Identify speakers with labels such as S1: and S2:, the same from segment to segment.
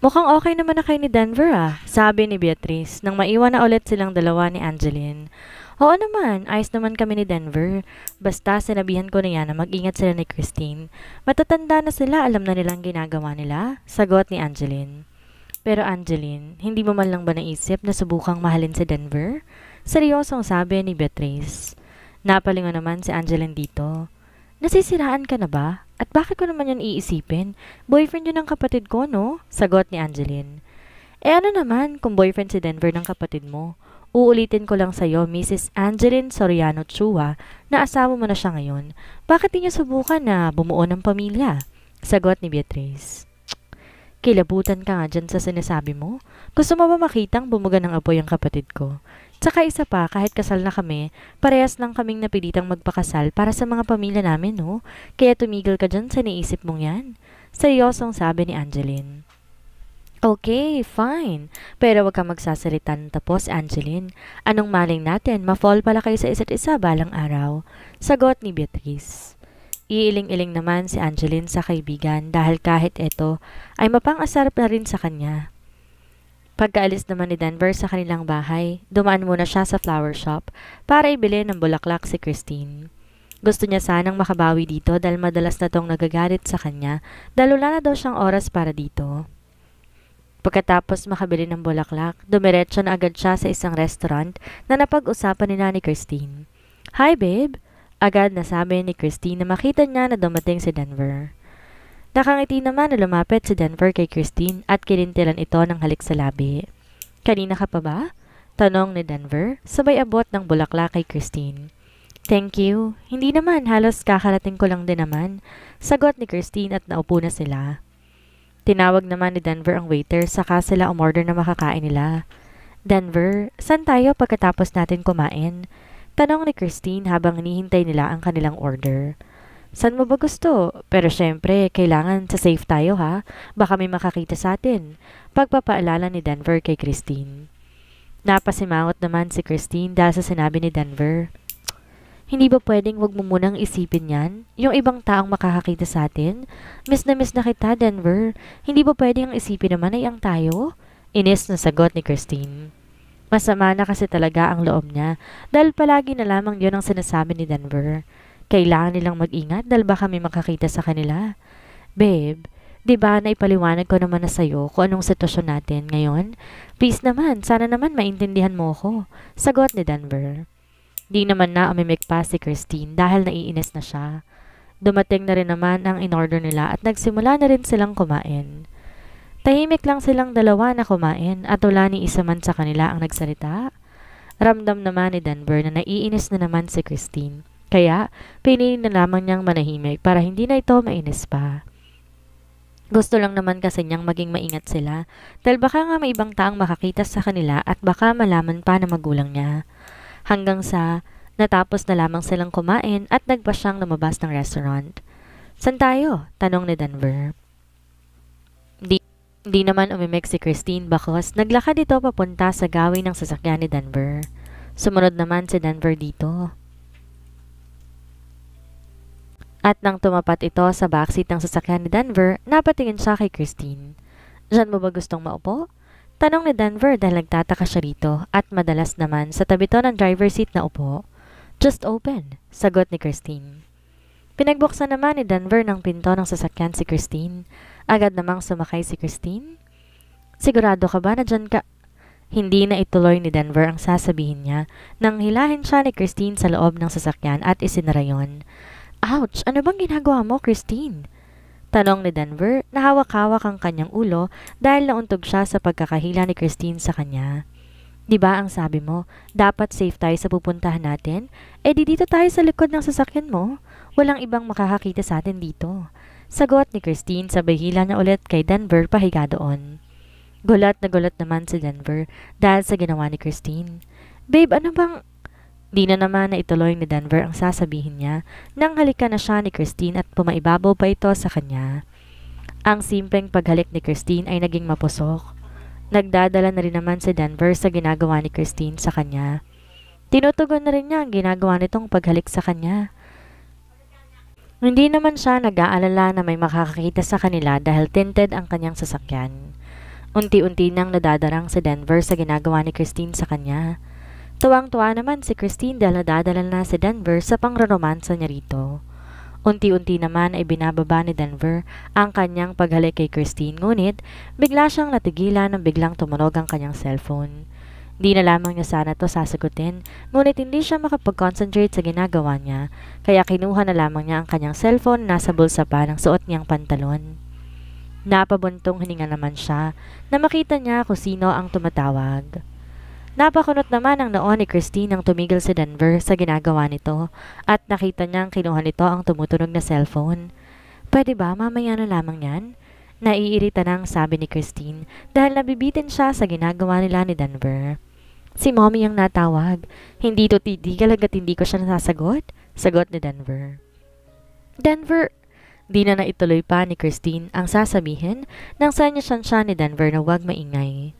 S1: Mukhang okay naman na kayo ni Denver sabi ni Beatrice nang maiwan na ulit silang dalawa ni Angeline. Oo naman, ayos naman kami ni Denver. Basta sinabihan ko na yan na mag-ingat sila ni Christine. Matatanda na sila, alam na nilang ginagawa nila, sagot ni Angeline. Pero Angeline, hindi mo man lang ba naisip na subukang mahalin si Denver? Seryosong sabi ni Beatrice. Napalingon naman si Angeline dito. Nasisiraan ka na ba? At bakit ko naman yan iisipin? Boyfriend yun ng kapatid ko, no? Sagot ni Angeline. Eh ano naman kung boyfriend si Denver ng kapatid mo? Uulitin ko lang sa'yo, Mrs. Angeline Soriano Chua, na asawa mo na siya ngayon. Bakit di niya subukan na bumuo ng pamilya? Sagot ni Beatrice. Kilabutan ka nga dyan sa sinasabi mo. Gusto mo ba makitang bumuga ng apoy ang kapatid ko? Tsaka isa pa, kahit kasal na kami, parehas lang kaming napilitang magpakasal para sa mga pamilya namin, no? Kaya tumigil ka dyan sa naisip mong yan. Seryosong sabi ni Angeline. Okay, fine. Pero wag kang magsasalita ng tapos, Angeline. Anong maling natin, ma-fall pala kayo sa isa't isa balang araw. Sagot ni Beatrice. Iiling-iling naman si Angeline sa kaibigan dahil kahit ito ay mapang-asar na rin sa kanya. Pagkaalis naman ni Denver sa kanilang bahay, dumaan muna siya sa flower shop para ibili ng bulaklak si Christine. Gusto niya sanang makabawi dito dahil madalas na tong nagagalit sa kanya dahil wala na daw siyang oras para dito. Pagkatapos makabili ng bulaklak, dumiretso na agad siya sa isang restaurant na napag-usapan nila ni Christine. Hi babe! Agad nasabi ni Christine na makita niya na dumating si Denver. Nakangiti naman na lumapit si Denver kay Christine at kilintilan ito ng halik sa labi. Kanina ka pa ba? Tanong ni Denver, sabay abot ng bulaklak kay Christine. Thank you. Hindi naman, halos kakarating ko lang din naman. Sagot ni Christine at naupo na sila. Tinawag naman ni Denver ang waiter saka sila umorder na makakain nila. Denver, saan tayo pagkatapos natin kumain? Tanong ni Christine habang hinihintay nila ang kanilang order. San mo ba gusto? Pero syempre, kailangan sa safe tayo ha. Baka may makakita sa atin. Pagpapaalala ni Denver kay Christine. Napasimangot naman si Christine dahil sa sinabi ni Denver. Hindi ba pwedeng wag mo munang isipin yan? Yung ibang taong makakakita sa atin? Miss na kita, Denver. Hindi ba pwedeng ang isipin naman ay ang tayo? Inis na sagot ni Christine. Masama na kasi talaga ang loob niya dahil palagi na lamang yun ang sinasabi ni Denver. Kailangan nilang mag-ingat dahil baka may makakita sa kanila. Babe, di ba naipaliwanag ko naman na sa'yo kung anong sitwasyon natin ngayon? Please naman, sana naman maintindihan mo ko. Sagot ni Denver. Di naman na umimik pa si Christine dahil naiinis na siya. Dumating na rin naman ang in-order nila at nagsimula na rin silang kumain. Tahimik lang silang dalawa na kumain at wala ni isa man sa kanila ang nagsalita. Ramdam naman ni Denver na naiinis na naman si Christine. Kaya, pinili na lamang niyang manahimik para hindi na ito mainis pa. Gusto lang naman kasi niyang maging maingat sila dahil baka nga may ibang taong makakita sa kanila at baka malaman pa na magulang niya. Hanggang sa natapos na lamang silang kumain at nagpa siyang lumabas ng restaurant. San tayo? Tanong ni Denver. Di naman umimik si Christine bakos naglakad ito papunta sa gawin ng sasakyan ni Denver. Sumunod naman si Denver dito. At nang tumapat ito sa backseat ng sasakyan ni Denver, napatingin siya kay Christine. Diyan mo ba gustong maupo? Tanong ni Denver dahil nagtataka siya rito at madalas naman sa tabi to ng driver seat na upo. Just open, sagot ni Christine. Pinagbuksan naman ni Denver ng pinto ng sasakyan si Christine. Agad namang sumakay si Christine. Sigurado ka ba na dyan ka? Hindi na ituloy ni Denver ang sasabihin niya nang hilahin siya ni Christine sa loob ng sasakyan at isinara yon. Ouch! Ano bang ginagawa mo, Christine? Tanong ni Denver, nahawak-hawak ang kanyang ulo dahil nauntog siya sa pagkakahila ni Christine sa kanya. Diba ang sabi mo, dapat safe tayo sa pupuntahan natin? Eh di dito tayo sa likod ng sasakyan mo. Walang ibang makakakita sa atin dito. Sagot ni Christine sabay hila na ulit kay Denver pahiga doon. Gulat na gulat naman si Denver dahil sa ginawa ni Christine. Babe, ano bang... Di na naman na ituloy ni Denver ang sasabihin niya nang halikan na siya ni Christine at pumaibabaw pa ito sa kanya. Ang simpleng paghalik ni Christine ay naging mapusok. Nagdadala na rin naman si Denver sa ginagawa ni Christine sa kanya. Tinutugon na rin niya ang ginagawa nitong paghalik sa kanya. Hindi naman siya nag-aalala na may makakakita sa kanila dahil tinted ang kanyang sasakyan. Unti-unti nang nadadarang si Denver sa ginagawa ni Christine sa kanya. Tuwang-tuwa naman si Christine dahil nadadala na si Denver sa pangroromansa niya rito. Unti-unti naman ay binababa ni Denver ang kanyang paghalik kay Christine, ngunit bigla siyang natigilan nang biglang tumunog ang kanyang cellphone. Di na lamang niya sana to sasagutin, ngunit hindi siya makapag-concentrate sa ginagawa niya, kaya kinuha na lamang niya ang kanyang cellphone na nasa bulsa pa ng suot niyang pantalon. Napabuntong hininga naman siya na makita niya kung sino ang tumatawag. Napakunot naman ang noon ni Christine nang tumigil si Denver sa ginagawa nito at nakita niyang kinuha nito ang tumutunog na cellphone. Pwede ba mamaya na lamang yan? Naiirita nang sabi ni Christine dahil nabibitin siya sa ginagawa nila ni Denver. Si Mommy ang natawag. Hindi to titigil hanggat hindi ko siya nasasagot, sagot ni Denver. Denver! Di na naituloy pa ni Christine ang sasabihin nang sanyasyan siya ni Denver na huwag maingay.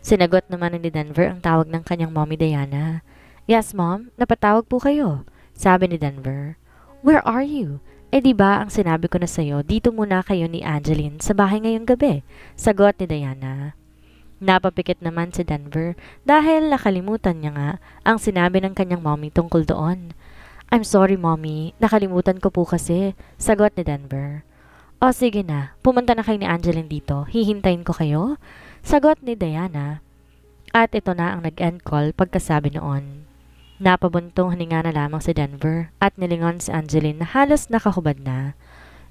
S1: Sinagot naman ni Denver ang tawag ng kanyang Mommy Diana. Yes, Mom, napatawag po kayo, sabi ni Denver. Where are you? Diba ang sinabi ko na sa'yo, dito muna kayo ni Angeline sa bahay ngayong gabi, sagot ni Diana. Napapikit naman si Denver dahil nakalimutan niya nga ang sinabi ng kanyang mommy tungkol doon. I'm sorry, Mommy, nakalimutan ko po kasi, sagot ni Denver. O sige na, pumunta na kayo ni Angeline dito, hihintayin ko kayo, sagot ni Diana. At ito na ang nag-end call pagkasabi noon. Napabuntong hininga na lamang si Denver at nilingon si Angeline na halos nakahubad na.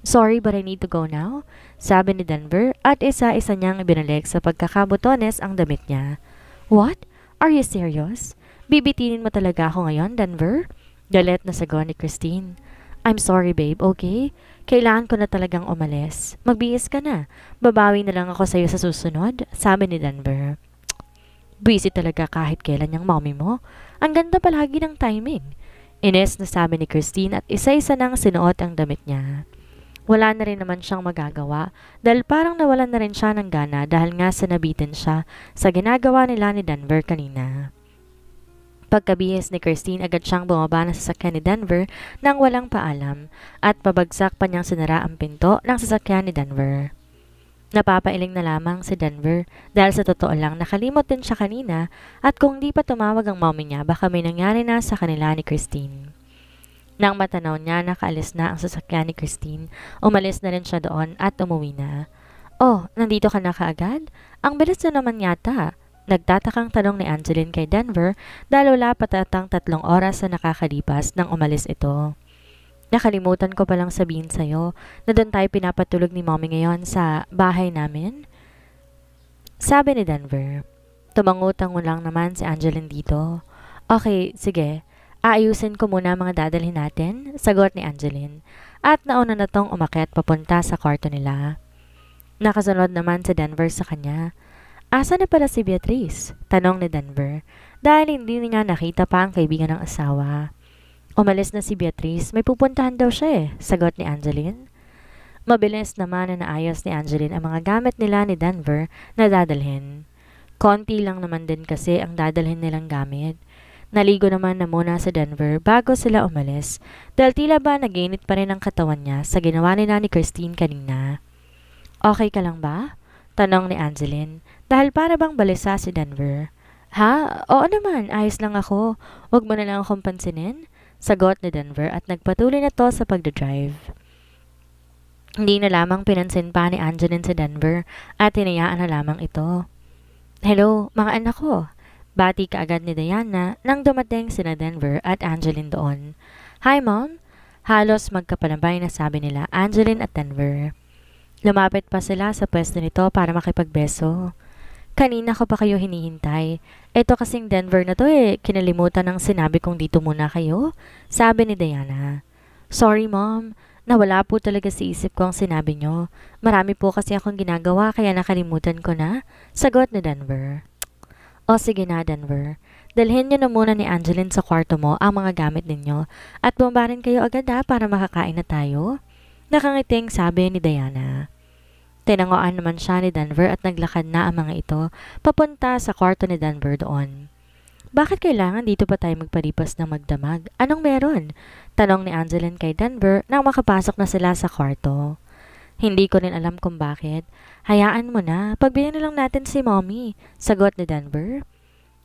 S1: Sorry but I need to go now, sabi ni Denver at isa-isa niyang ibinalik sa pagkakabutones ang damit niya. What? Are you serious? Bibitinin mo talaga ako ngayon, Denver? Galit na sagot ni Christine. I'm sorry babe, okay? Kailangan ko na talagang umalis. Magbihis ka na. Babawi na lang ako sa'yo sa susunod, sabi ni Denver. Busy talaga kahit kailan yung mommy mo. Ang ganda palagi ng timing. Ines na sabi ni Christine at isa-isa nang sinuot ang damit niya. Wala na rin naman siyang magagawa dahil parang nawalan na rin siya ng gana dahil nga sanabitin siya sa ginagawa nila ni Denver kanina. Pagkabihis ni Christine, agad siyang bumaba na sasakyan ni Denver nang walang paalam at pabagsak pa niyang sinara ang pinto ng sasakyan ni Denver. Napapailing na lamang si Denver dahil sa totoo lang nakalimot din siya kanina at kung di pa tumawag ang mommy niya baka may nangyari na sa kanila ni Christine. Nang matanaw niya nakaalis na ang sasakyan ni Christine, umalis na rin siya doon at umuwi na. Oh, nandito ka na kaagad? Ang bilis na naman yata. Nagtatakang tanong ni Angeline kay Denver dahil wala patatang 3 oras na nakakalipas nang umalis ito. Nakalimutan ko palang sabihin sa'yo na doon tayo pinapatulog ni mommy ngayon sa bahay namin. Sabi ni Denver. Tumangutang lang naman si Angeline dito. Okay, sige. Aayusin ko muna mga dadalhin natin, sagot ni Angeline. At nauna na tong umakyat papunta sa kwarto nila. Nakasunod naman si Denver sa kanya. Asa na pala si Beatrice? Tanong ni Denver. Dahil hindi niya nakita pa ang kaibigan ng asawa. Umalis na si Beatrice, may pupuntahan daw siya sagot ni Angeline. Mabilis naman na naayos ni Angeline ang mga gamit nila ni Denver na dadalhin. Konti lang naman din kasi ang dadalhin nilang gamit. Naligo naman na muna sa Denver bago sila umalis dahil tila ba naginit pa rin ang katawan niya sa ginawa nila ni Christine kanina. Okay ka lang ba? Tanong ni Angeline dahil para bang balisa si Denver. Ha? Oo naman, ayos lang ako. Huwag mo na lang akong pansinin. Sagot ni Denver at nagpatuloy na to sa pagdadrive. Hindi na lamang pinansin pa ni Angeline si Denver at hinayaan na lamang ito. Hello, mga anak ko. Bati kaagad ni Diana nang dumating sina Denver at Angeline doon. Hi Mom! Halos magkapalambay na sabi nila Angeline at Denver. Lumapit pa sila sa pwesto nito para makipagbeso. Kanina ko pa kayo hinihintay. Ito kasing Denver na to kinalimutan ng sinabi kong dito muna kayo, sabi ni Diana. Sorry Mom, nawala po talaga sa isip ko ang sinabi nyo. Marami po kasi akong ginagawa kaya nakalimutan ko na, sagot ni Denver. O sige na Denver, dalhin nyo na muna ni Angeline sa kwarto mo ang mga gamit ninyo at bumbarin kayo agad para makakain na tayo. Nakangiting sabi ni Diana. Tinangoan naman siya ni Denver at naglakad na ang mga ito papunta sa kwarto ni Denver doon. Bakit kailangan dito pa tayo magpalipas ng magdamag? Anong meron? Tanong ni Angeline kay Denver nang makapasok na sila sa kwarto. Hindi ko rin alam kung bakit. Hayaan mo na, pagbigyan na lang natin si Mommy, sagot ni Denver.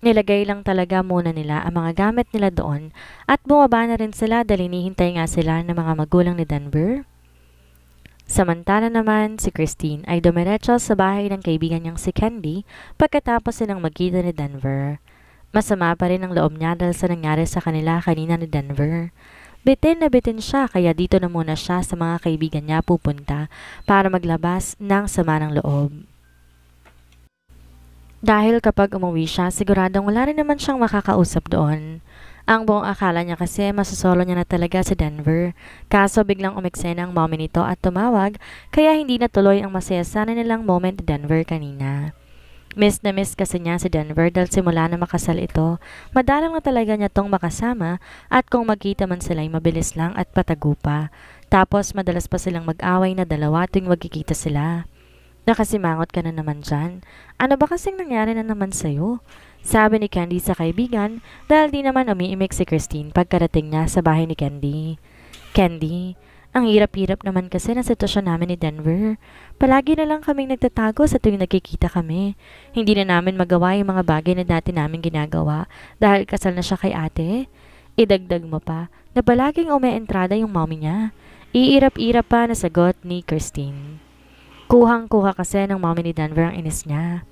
S1: Nilagay lang talaga muna nila ang mga gamit nila doon at bumaba na rin sila dahil hinihintay nga sila ng mga magulang ni Denver. Samantala naman, si Christine ay dumiretso sa bahay ng kaibigan niyang si Candy pagkatapos silang magkita ni Denver. Masama pa rin ang loob niya dahil sa nangyari sa kanila kanina ni Denver. Bitin na bitin siya kaya dito na muna siya sa mga kaibigan niya pupunta para maglabas ng sama ng loob. Dahil kapag umuwi siya, siguradong wala rin naman siyang makakausap doon. Ang buong akala niya kasi masasolo niya na talaga si Denver. Kaso biglang umeksena ang mommy nito at tumawag kaya hindi natuloy ang masaya sana nilang moment ni Denver kanina. Miss na miss kasi niya si Denver dahil simula na makasal ito, madalang na talaga niya tong makasama at kung magkita man sila ay mabilis lang at patago pa. Tapos madalas pa silang mag-away na dalawa tuwing magkikita sila. Nakasimangot ka na naman dyan. Ano ba kasing nangyari na naman sa'yo? Sabi ni Candy sa kaibigan dahil di naman umiimik si Christine pagkarating niya sa bahay ni Candy. Candy, ang hirap-hirap naman kasi ng sitwasyon namin ni Denver. Palagi na lang kaming nagtatago sa tuwing nagkikita kami. Hindi na namin magawa yung mga bagay na dati namin ginagawa dahil kasal na siya kay ate. Idagdag mo pa na palaging umeentrada yung mommy niya. Iirap-irap pa na sagot ni Christine. Kuhang-kuha kasi ng mommy ni Denver ang inis niya.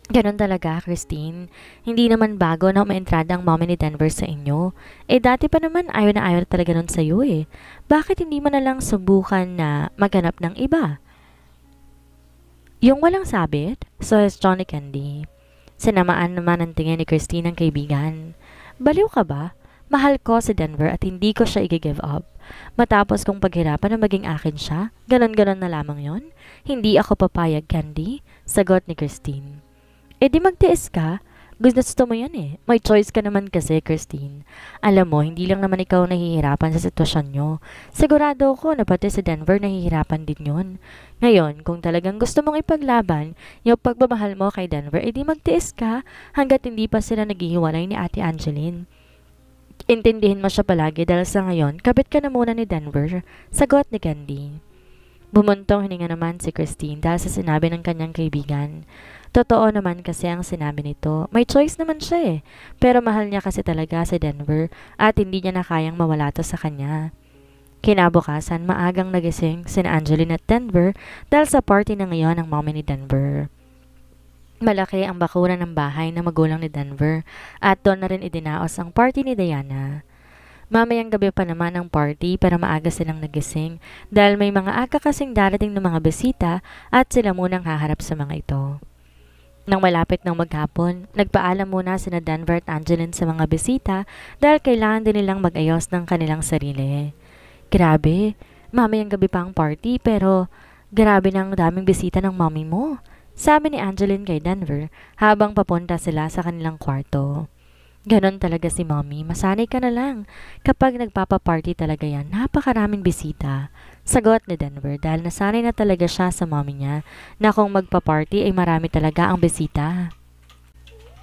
S1: Ganon talaga, Christine. Hindi naman bago na umeentrada ang mommy ni Denver sa inyo. Dati pa naman ayaw na ayaw talaga nun sa'yo eh. Bakit hindi mo na lang subukan na maghanap ng iba? Yung walang sabit? Suggestion ni Candy. Sinamaan naman ang tingin ni Christine ang kaibigan. Baliw ka ba? Mahal ko si Denver at hindi ko siya i-give up. Matapos kong paghirapan na maging akin siya, ganon-ganon na lamang yon. Hindi ako papayag, Candy. Sagot ni Christine. Di magtiis ka. Gusto mo yan eh. May choice ka naman kasi, Christine. Alam mo, hindi lang naman ikaw nahihirapan sa sitwasyon nyo. Sigurado ko na pati si Denver nahihirapan din yun. Ngayon, kung talagang gusto mong ipaglaban yung pagmamahal mo kay Denver, di magtiis ka hanggat hindi pa sila naghihiwalay ni Ate Angeline. Intindihin mo siya palagi dahil sa ngayon, kabit ka na muna ni Denver. Sagot ni Candy. Bumuntong hininga naman si Christine dahil sa sinabi ng kanyang kaibigan. Totoo naman kasi ang sinabi nito. May choice naman siya eh. Pero mahal niya kasi talaga si Denver at hindi niya na kayang mawala to sa kanya. Kinabukasan, maagang nagising sina Angeline at Denver dahil sa party na ngayon ng mommy ni Denver. Malaki ang bakuran ng bahay ng magulang ni Denver at doon na rin idinaos ang party ni Diana. Mamayang gabi pa naman ang party para maaga silang nagising dahil may mga aga kasing darating ng mga bisita at sila munang haharap sa mga ito. Nang malapit ng maghapon, nagpaalam muna sina Denver at Angeline sa mga bisita dahil kailangan din nilang mag-ayos ng kanilang sarili. Grabe, mamayang gabi pa ang party pero grabe ng daming bisita ng mommy mo. Sabi ni Angeline kay Denver habang papunta sila sa kanilang kwarto. Ganon talaga si mommy, masanay ka na lang. Kapag nagpapaparty talaga yan, napakaraming bisita. Sagot ni Denver dahil nasanay na talaga siya sa mommy niya na kung magpaparty ay marami talaga ang bisita.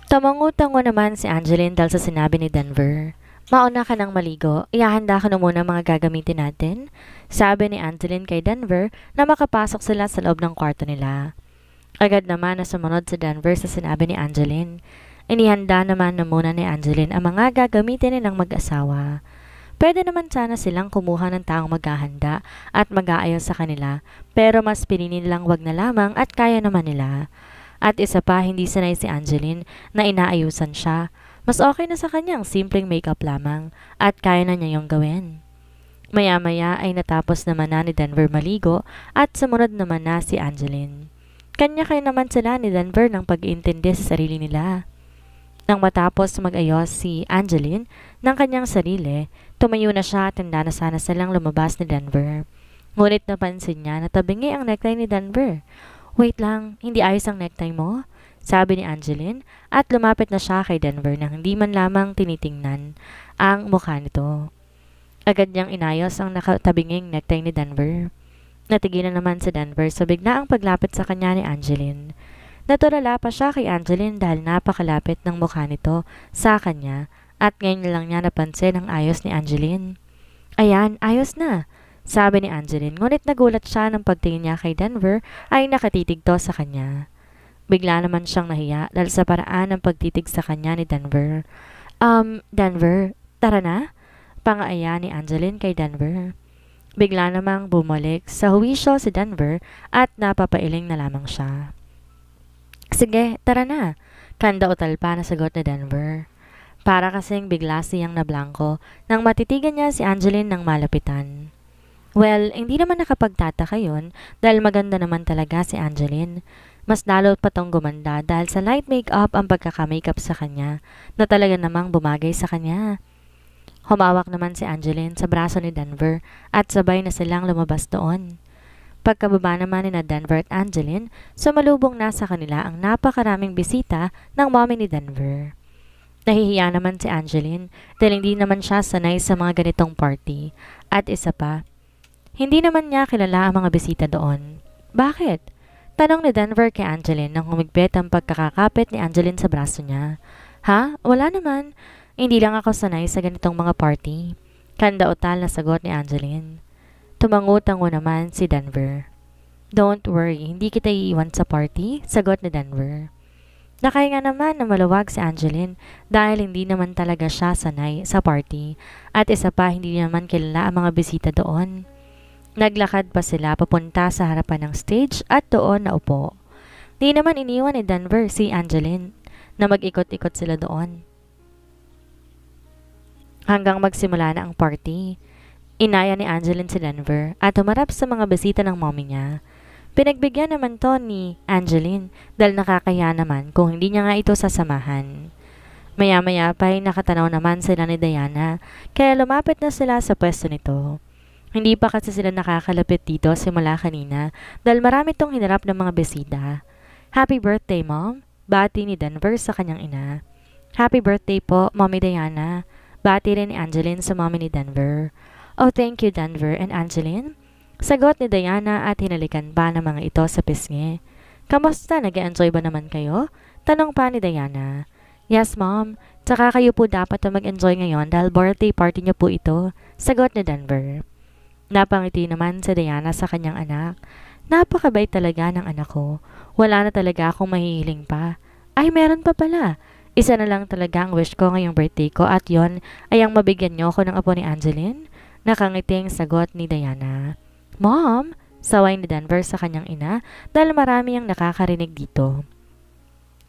S1: Tamango-tango naman si Angeline dahil sa sinabi ni Denver. Mauna ka ng maligo, ihahanda ka na muna mga gagamitin natin. Sabi ni Angeline kay Denver na makapasok sila sa loob ng kwarto nila. Agad naman na sumunod si Denver sa sinabi ni Angeline. Inihanda naman na muna ni Angeline ang mga gagamitin nilang mag-asawa. Pwede naman sana silang kumuha ng taong maghahanda at mag-aayos sa kanila pero mas pinili nilang wag na lamang at kaya naman nila. At isa pa hindi sanay si Angeline na inaayusan siya. Mas okay na sa kanyang simpleng makeup lamang at kaya na niya yung gawin. Maya-maya ay natapos naman na ni Denver maligo at sumunod naman na si Angeline. Kanya-kaya naman sila ni Denver ng pag-iintindi sa sarili nila. Nang matapos mag-ayos si Angeline ng kanyang sarili, tumayo na siya at handa na sana silang lumabas ni Denver. Ngunit napansin niya na tabingi ang necktie ni Denver. Wait lang, hindi ayos ang necktie mo? Sabi ni Angeline at lumapit na siya kay Denver nang hindi man lamang tinitingnan ang mukha nito. Agad niyang inayos ang nakatabinging necktie ni Denver. Natigilan naman si Denver sa biglaang paglapit sa kanya ni Angeline. Natulala pa siya kay Angeline dahil napakalapit ng mukha nito sa kanya at ngayon lang niya napansin ang ayos ni Angeline. Ayan, ayos na. Sabi ni Angeline, ngunit nagulat siya nang pagtingin niya kay Denver ay nakatitig to sa kanya. Bigla naman siyang nahiya dahil sa paraan ng pagtitig sa kanya ni Denver. Denver, tara na? Pangaaya ni Angeline kay Denver. Bigla namang bumalik sa huwisyo si Denver at napapailing na lamang siya. Sige, tara na. Kanda o talpa na sagot ni Denver. Para kasing bigla siyang nablangko nang matitigan niya si Angeline ng malapitan. Well, hindi naman nakapagtataka yun dahil maganda naman talaga si Angeline. Mas lalo pa tong gumanda dahil sa light makeup ang pagkakamakeup sa kanya na talaga namang bumagay sa kanya. Humawak naman si Angeline sa braso ni Denver at sabay na silang lumabas doon. Pagkababa naman ni na Denver at Angeline, sumalubong na sa kanila ang napakaraming bisita ng mommy ni Denver. Nahihiya naman si Angeline dahil hindi naman siya sanay sa mga ganitong party. At isa pa, hindi naman niya kilala ang mga bisita doon. Bakit? Tanong ni Denver kay Angeline nang humigpit ang pagkakakapit ni Angeline sa braso niya. Ha? Wala naman. Hindi lang ako sanay sa ganitong mga party. Kanda-utal na sagot ni Angeline. Tumangutango naman si Denver. Don't worry, hindi kita iiwan sa party, sagot ni Denver. Nakahinga naman na maluwag si Angeline dahil hindi naman talaga siya sanay sa party at isa pa hindi naman kilala ang mga bisita doon. Naglakad pa sila papunta sa harapan ng stage at doon naupo. Di naman iniwan ni Denver si Angeline na mag-ikot-ikot sila doon. Hanggang magsimula na ang party, inaya ni Angeline si Denver at humarap sa mga bisita ng mommy niya. Pinagbigyan naman to ni Angeline dahil nakakaya naman kung hindi niya nga ito sasamahan. Maya-maya pa ay nakatanaw naman sila ni Diana kaya lumapit na sila sa pwesto nito. Hindi pa kasi sila nakakalapit dito simula kanina dahil marami tong hinarap ng mga bisita. Happy birthday, Mom! Bati ni Denver sa kanyang ina. Happy birthday po, Mommy Diana! Bati rin ni Angeline sa mommy ni Denver. Oh, thank you, Denver and Angeline. Sagot ni Diana at hinalikan pa ng mga ito sa pisngi. Kamusta? Nag-enjoy ba naman kayo? Tanong pa ni Diana. Yes, Mom. Tsaka kayo po dapat na mag-enjoy ngayon dahil birthday party niyo po ito. Sagot ni Denver. Napangiti naman si Diana sa kanyang anak. Napakabait talaga ng anak ko. Wala na talaga akong mahihiling pa. Ay, meron pa pala. Isa na lang talaga ang wish ko ngayong birthday ko at yon ay ang mabigyan niyo ako ng apo ni Angeline. Nakangiting sagot ni Diana. Mom, saway ni Denver sa kanyang ina dahil marami ang nakakarinig dito.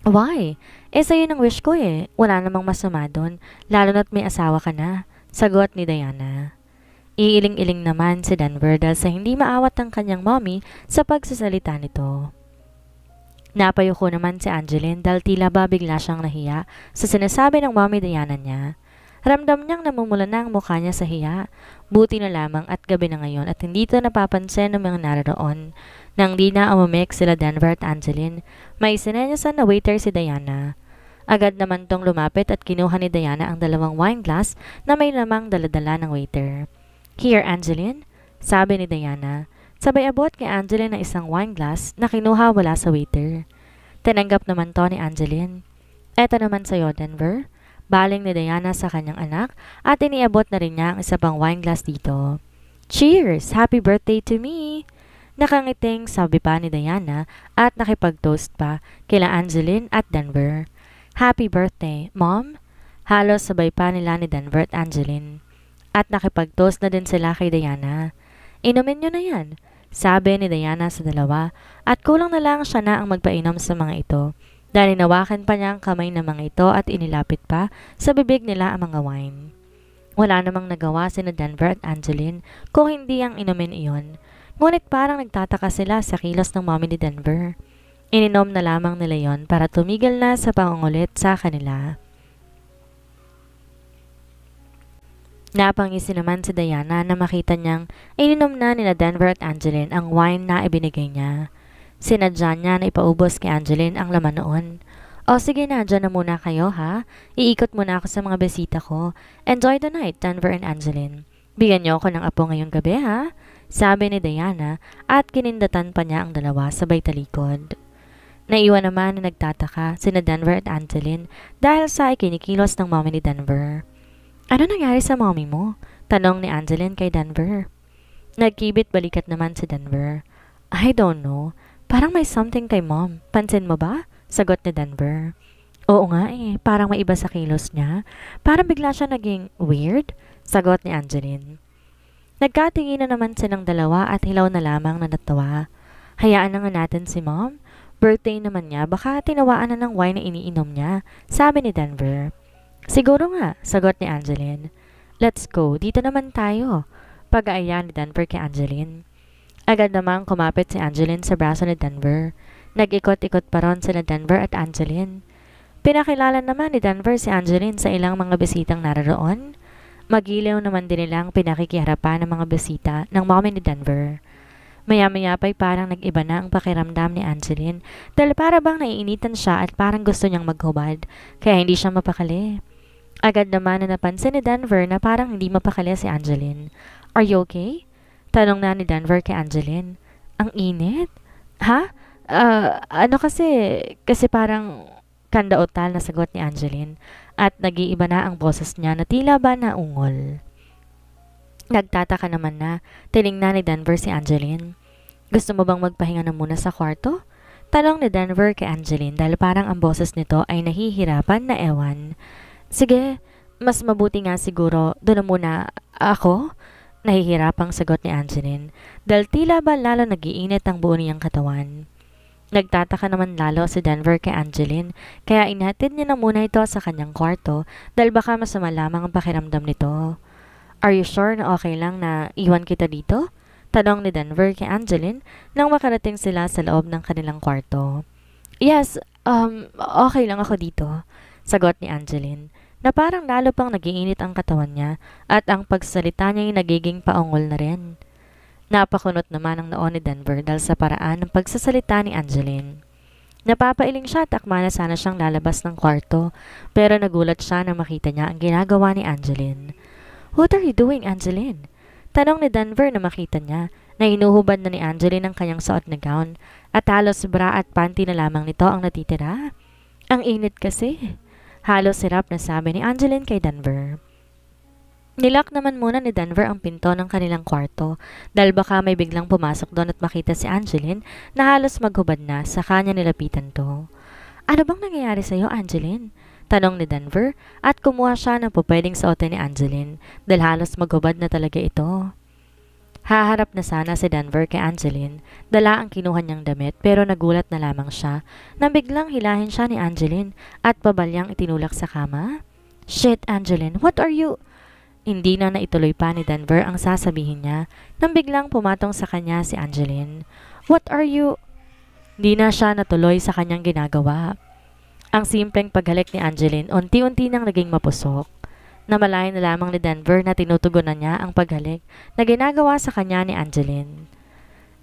S1: Why? Sa'yo ang wish ko eh. Wala namang masama doon, lalo na't may asawa ka na. Sagot ni Diana. Iiling-iling naman si Denver dahil sa hindi maawat ang kanyang mommy sa pagsasalita nito. Napayuko naman si Angeline dahil tila ba bigla siyang nahiya sa sinasabi ng mommy Diana niya. Ramdam niyang namumula na ang mukha niya sa hiya. Buti na lamang at gabi na ngayon at hindi ito napapansin ng mga naroon. Nang di na umamik sila Denver at Angeline, may sinenyasan na waiter si Diana. Agad naman tong lumapit at kinuha ni Diana ang 2 wine glass na may lamang daladala ng waiter. Here, Angeline, sabi ni Diana. Sabay abot kay Angeline ng isang wine glass na kinuha wala sa waiter. Tinanggap naman to ni Angeline. Eto naman sa'yo, Denver. Baling ni Diana sa kanyang anak at iniabot na rin niya ang isa pang wine glass dito. Cheers! Happy birthday to me! Nakangiting sabi pa ni Diana at nakipag-toast pa kila Angeline at Denver. Happy birthday, Mom! Halos sabay pa nila ni Denver at Angeline. At nakipag-toast na din sila kay Diana. Inumin nyo na yan, sabi ni Diana sa dalawa at kulang na lang siya na ang magpainom sa mga ito. Dahil inawakan pa niya ang kamay ng mga ito at inilapit pa sa bibig nila ang mga wine. Wala namang nagawa sina Denver at Angeline kung hindi ang inumin iyon. Ngunit parang nagtataka sila sa kilos ng mommy ni Denver. Ininom na lamang nila yon para tumigil na sa pangungulit sa kanila. Napangisi naman si Diana na makita niyang ininom na nila Denver at Angeline ang wine na ibinigay niya. Sinadya niya na ipaubos kay Angeline ang laman noon. O sige na, dyan na muna kayo ha. Iikot muna ako sa mga besita ko. Enjoy the night, Denver and Angeline. Bigyan niyo ako ng apo ngayong gabi ha, sabi ni Diana at kinindatan pa niya ang dalawa sabay talikod. Naiwan naman na nagtataka sina Denver at Angeline dahil sa ikinikilos ng mommy ni Denver. Ano nangyari sa mommy mo? Tanong ni Angeline kay Denver. Nagkibit balikat naman si Denver. I don't know. Parang may something kay mom. Pansin mo ba? Sagot ni Denver. Oo nga eh, parang may iba sa kilos niya. Parang bigla siya naging weird. Sagot ni Angeline. Nagkatingin na naman silang dalawa at hilaw na lamang na natawa. Hayaan na nga natin si mom. Birthday naman niya, baka tinawaan na ng wine na iniinom niya. Sabi ni Denver. Siguro nga, sagot ni Angeline. Let's go, dito naman tayo. Pag-aaya ni Denver kay Angeline. Agad namang kumapit si Angeline sa braso ni Denver. Nag-ikot-ikot pa ron sila Denver at Angeline. Pinakilala naman ni Denver si Angeline sa ilang mga bisitang naroroon. Magilaw naman din nilang pinakikiharapan ng mga bisita ng mommy ni Denver. Maya-maya pa'y parang nag-iba na ang pakiramdam ni Angeline dahil para bang naiinitan siya at parang gusto niyang maghubad kaya hindi siya mapakali. Agad naman na napansin ni Denver na parang hindi mapakali si Angeline. Are you okay? Tanong na ni Denver kay Angeline. Ang init? Ha? Ano kasi parang kandaotal na sagot ni Angeline at nag-iiba na ang boses niya na tila ba na ungol. Nagtataka naman na tiningnan ni Denver si Angeline. Gusto mo bang magpahinga na muna sa kwarto? Tanong ni Denver kay Angeline dahil parang ang boses nito ay nahihirapan na ewan. Sige, mas mabuti nga siguro doon na muna ako. Nahihirapang sagot ni Angeline dahil tila ba lalo nag-iinit ang buo niyang katawan. Nagtataka naman lalo si Denver kay Angeline kaya inhatid niya na muna ito sa kanyang kwarto dahil baka masama lamang ang pakiramdam nito. Are you sure na okay lang na iwan kita dito? Tanong ni Denver kay Angeline nang makarating sila sa loob ng kanilang kwarto. Yes, okay lang ako dito, sagot ni Angeline na parang lalo pang nagiinit ang katawan niya at ang pagsalita niya ay nagiging paungol na rin. Napakunot naman ang noon ni Denver dahil sa paraan ng pagsasalita ni Angeline. Napapailing siya at akma na sana siyang lalabas ng kwarto pero nagulat siya nang makita niya ang ginagawa ni Angeline. What are you doing, Angeline? Tanong ni Denver na makita niya na inuhubad na ni Angeline ang kanyang suot na gown at halos bra at panty na lamang nito ang natitira. Ang init kasi. Halos sirap na sabi ni Angeline kay Denver. Nilak naman muna ni Denver ang pinto ng kanilang kwarto dahil baka may biglang pumasok doon at makita si Angeline na halos maghubad na sa kanya nilapitan to. Ano bang nangyayari sa iyo, Angeline? Tanong ni Denver at kumuha siya ng pupwedeng suotin ni Angeline dahil halos maghubad na talaga ito. Haharap na sana si Denver kay Angeline, dala ang kinuha niyang damit pero nagulat na lamang siya nang biglang hilahin siya ni Angeline at pabalyang itinulak sa kama. Shit, Angeline, what are you... Hindi na naituloy pa ni Denver ang sasabihin niya nang biglang pumatong sa kanya si Angeline. What are you... Di na siya natuloy sa kanyang ginagawa. Ang simpleng paghalik ni Angeline unti-unti nang naging mapusok. Namalayan na lamang ni Denver na tinutugunan niya ang paghalik na ginagawa sa kanya ni Angeline.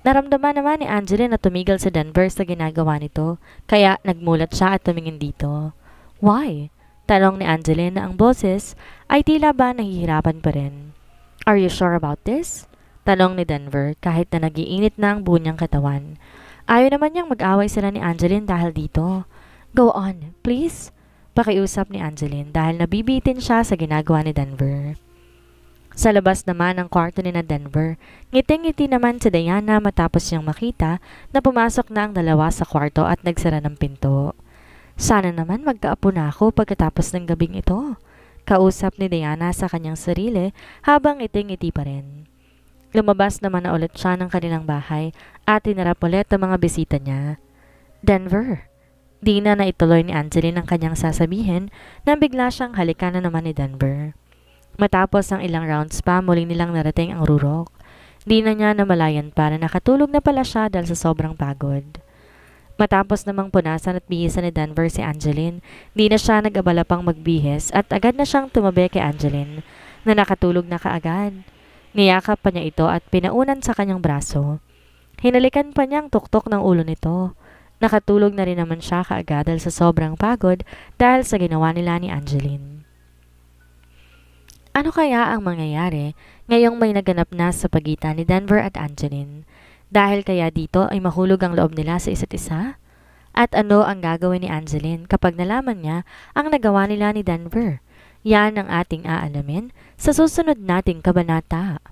S1: Naramdaman naman ni Angeline na tumigil si Denver sa ginagawa nito kaya nagmulat siya at tumingin dito. Why? Tanong ni Angeline na ang boses ay tila ba nahihirapan pa rin. Are you sure about this? Tanong ni Denver kahit na nagiinit na ang buo niyang katawan. Ayaw naman niyang mag-away sila ni Angeline dahil dito. Go on, please. Pakiusap ni Angeline dahil nabibitin siya sa ginagawa ni Denver. Sa labas naman ng kwarto ni na Denver, ngiting-ngiti naman si Diana matapos niyang makita na pumasok na ang dalawa sa kwarto at nagsara ng pinto. Sana naman magkaapo na ako pagkatapos ng gabing ito. Kausap ni Diana sa kanyang sarili habang ngiting-ngiti pa rin. Lumabas naman na ulit siya ng kanilang bahay at tinarap ulit ang mga bisita niya. Denver. Di na naituloy ni Angeline ang kanyang sasabihin nang bigla siyang halikan na naman ni Denver. Matapos ang ilang rounds pa muli nilang narating ang rurok. Di na niya namalayan pa na nakatulog na pala siya dahil sa sobrang pagod. Matapos namang punasan at bihisan ni Denver si Angeline, di na siya nag-abala pang magbihis at agad na siyang tumabi kay Angeline na nakatulog na kaagad. Niyakap pa niya ito at pinaunan sa kanyang braso. Hinalikan pa niya ang tuktok ng ulo nito. Nakatulog na rin naman siya kaagad dahil sa sobrang pagod dahil sa ginawa nila ni Angeline. Ano kaya ang mangyayari ngayong may naganap na sa pagitan ni Denver at Angeline? Dahil kaya dito ay mahulog ang loob nila sa isa't isa? At ano ang gagawin ni Angeline kapag nalaman niya ang nagawa nila ni Denver? Yan ang ating aalamin sa susunod nating kabanata.